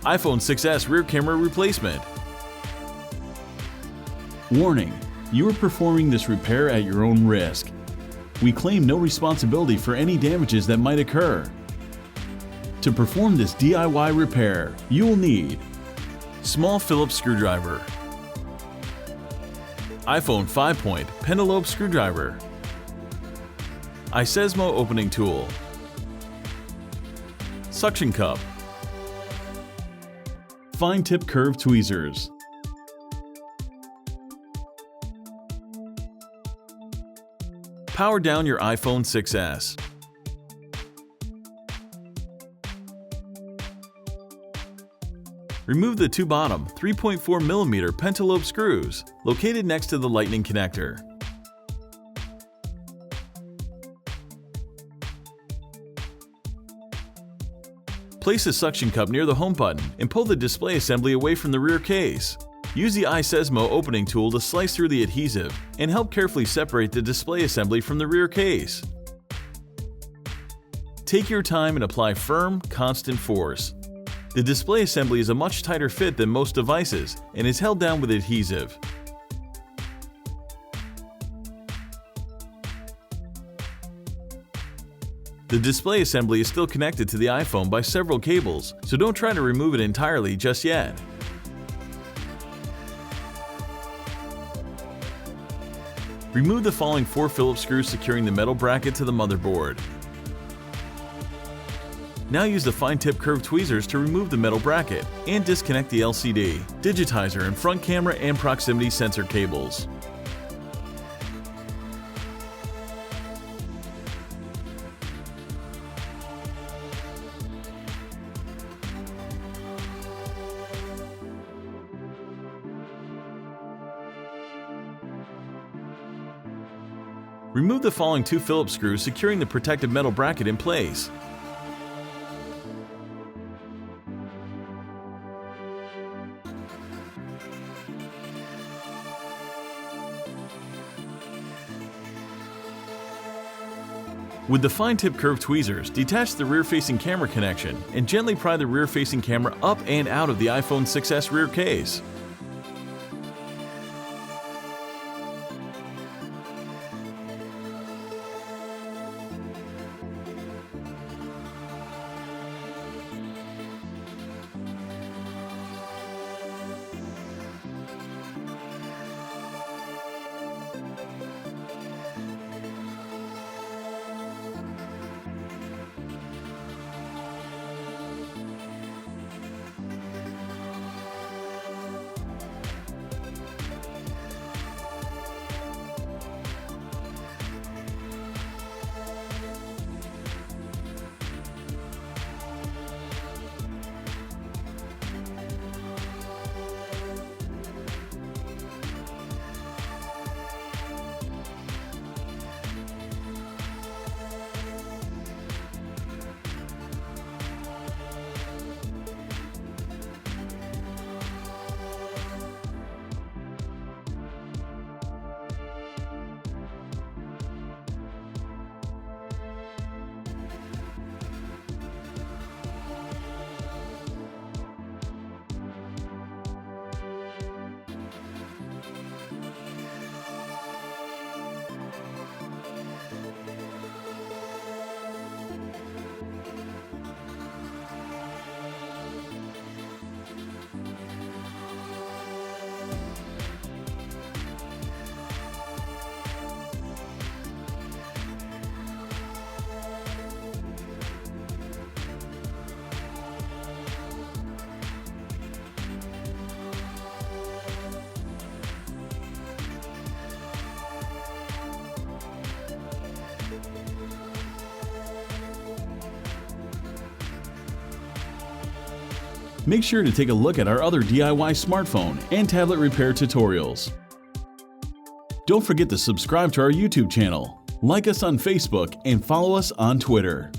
iPhone 6s rear camera replacement. Warning: you are performing this repair at your own risk. We claim no responsibility for any damages that might occur. To perform this DIY repair, you will need Small Phillips screwdriver, iPhone 5-point pentalobe screwdriver, iSesmo opening tool, suction cup, fine tip curved tweezers, power down your iPhone 6s. Remove the two bottom 3.4mm pentalobe screws located next to the lightning connector. Place a suction cup near the home button and pull the display assembly away from the rear case. Use the iSesmo opening tool to slice through the adhesive and help carefully separate the display assembly from the rear case. Take your time and apply firm, constant force. The display assembly is a much tighter fit than most devices and is held down with adhesive. The display assembly is still connected to the iPhone by several cables, so don't try to remove it entirely just yet. Remove the following 4 Phillips screws securing the metal bracket to the motherboard. Now use the fine tip curved tweezers to remove the metal bracket and disconnect the LCD, digitizer, and front camera and proximity sensor cables. Remove the following 2 Phillips screws securing the protective metal bracket in place. With the fine tip curved tweezers, detach the rear-facing camera connection and gently pry the rear-facing camera up and out of the iPhone 6s rear case. Make sure to take a look at our other DIY smartphone and tablet repair tutorials. Don't forget to subscribe to our YouTube channel, like us on Facebook, and follow us on Twitter.